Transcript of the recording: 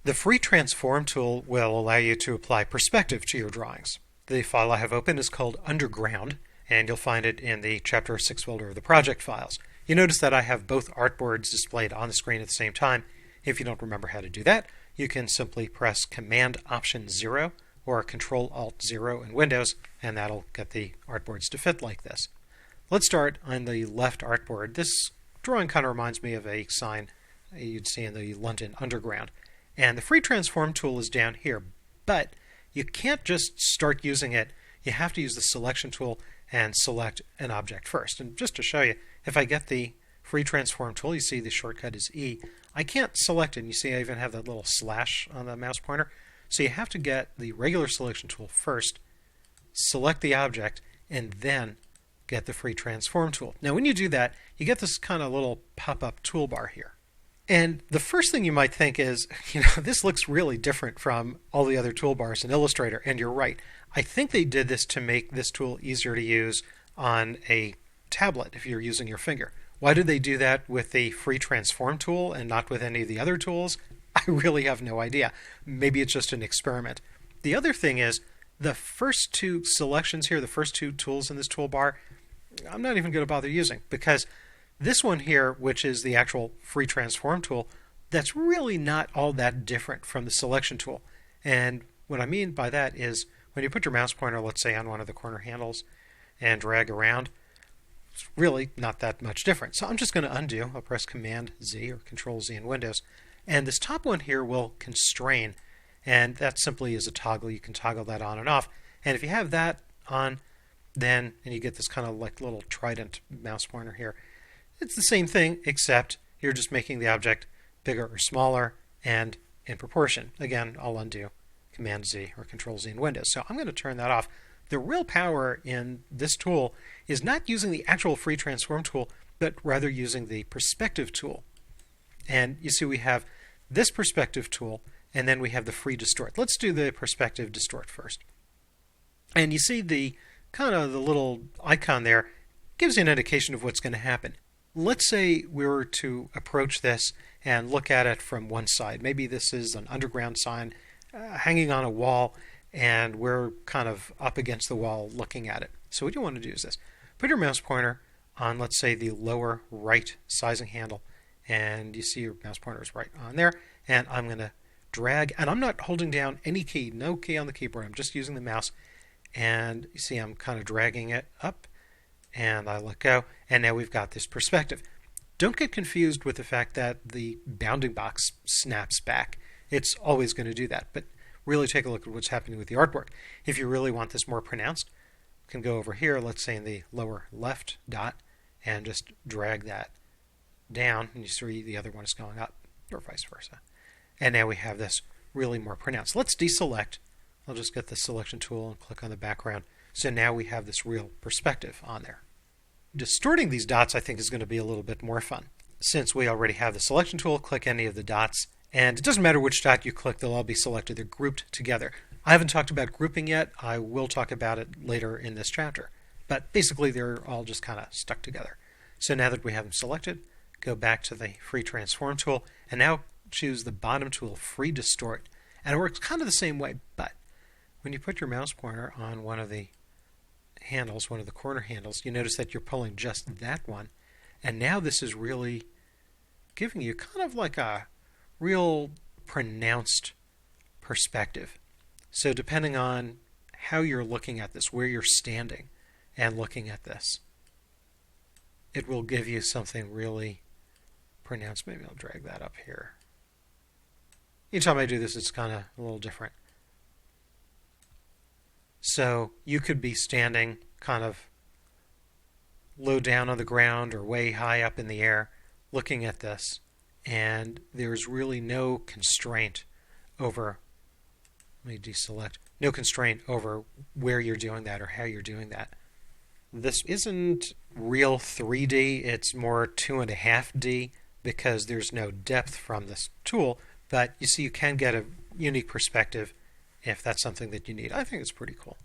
The free transform tool will allow you to apply perspective to your drawings. The file I have open is called Underground, and you'll find it in the Chapter 6 folder of the project files. You notice that I have both artboards displayed on the screen at the same time. If you don't remember how to do that, you can simply press Command-Option-0 or Control-Alt-0 in Windows, and that'll get the artboards to fit like this. Let's start on the left artboard. This drawing kind of reminds me of a sign you'd see in the London Underground. And the free transform tool is down here, but you can't just start using it. You have to use the selection tool and select an object first. And just to show you, if I get the free transform tool, you see the shortcut is E. I can't select it, and you see I even have that little slash on the mouse pointer. So you have to get the regular selection tool first, select the object, and then get the free transform tool. Now when you do that, you get this kind of little pop-up toolbar here. And the first thing you might think is, this looks really different from all the other toolbars in Illustrator, and you're right. I think they did this to make this tool easier to use on a tablet if you're using your finger. Why did they do that with the free transform tool and not with any of the other tools? I really have no idea. Maybe it's just an experiment. The other thing is, the first two selections here, the first two tools in this toolbar, I'm not even going to bother using, because this one here, which is the actual free transform tool, that's really not all that different from the selection tool. And what I mean by that is when you put your mouse pointer, let's say, on one of the corner handles and drag around, it's really not that much different. So I'm just going to undo. I'll press Command-Z or Control-Z in Windows. And this top one here will constrain, and that simply is a toggle. You can toggle that on and off. And if you have that on, then, and you get this kind of like little trident mouse pointer here, it's the same thing, except you're just making the object bigger or smaller and in proportion. Again, I'll undo Command-Z or Control-Z in Windows. So I'm going to turn that off. The real power in this tool is not using the actual free transform tool, but rather using the perspective tool. And you see we have this perspective tool, and then we have the free distort. Let's do the perspective distort first. And you see the kind of the little icon there gives you an indication of what's going to happen. Let's say we were to approach this and look at it from one side. Maybe this is an underground sign hanging on a wall, and we're kind of up against the wall looking at it. So what you want to do is this. Put your mouse pointer on, let's say, the lower right sizing handle, and you see your mouse pointer is right on there, and I'm going to drag, and I'm not holding down any key, no key on the keyboard. I'm just using the mouse, and you see I'm kind of dragging it up, and I let go, and now we've got this perspective. Don't get confused with the fact that the bounding box snaps back. It's always going to do that, but really take a look at what's happening with the artwork. If you really want this more pronounced, you can go over here, let's say in the lower left dot, and just drag that down, and you see the other one is going up, or vice versa. And now we have this really more pronounced. Let's deselect. I'll just get the selection tool and click on the background. So now we have this real perspective on there. Distorting these dots, I think, is going to be a little bit more fun. Since we already have the selection tool, click any of the dots, and it doesn't matter which dot you click, they'll all be selected. They're grouped together. I haven't talked about grouping yet. I will talk about it later in this chapter. But basically, they're all just kind of stuck together. So now that we have them selected, go back to the free transform tool, and now choose the bottom tool, free distort. And it works kind of the same way, but when you put your mouse pointer on one of the handles, one of the corner handles, you notice that you're pulling just that one. And now this is really giving you kind of like a real pronounced perspective. So depending on how you're looking at this, where you're standing and looking at this, it will give you something really pronounced. Maybe I'll drag that up here. Each time I do this, it's kind of a little different. So you could be standing kind of low down on the ground or way high up in the air looking at this, and there's really no constraint over, let me deselect, no constraint over where you're doing that or how you're doing that. This isn't real 3D, it's more 2.5D because there's no depth from this tool, but you see you can get a unique perspective if that's something that you need. I think it's pretty cool.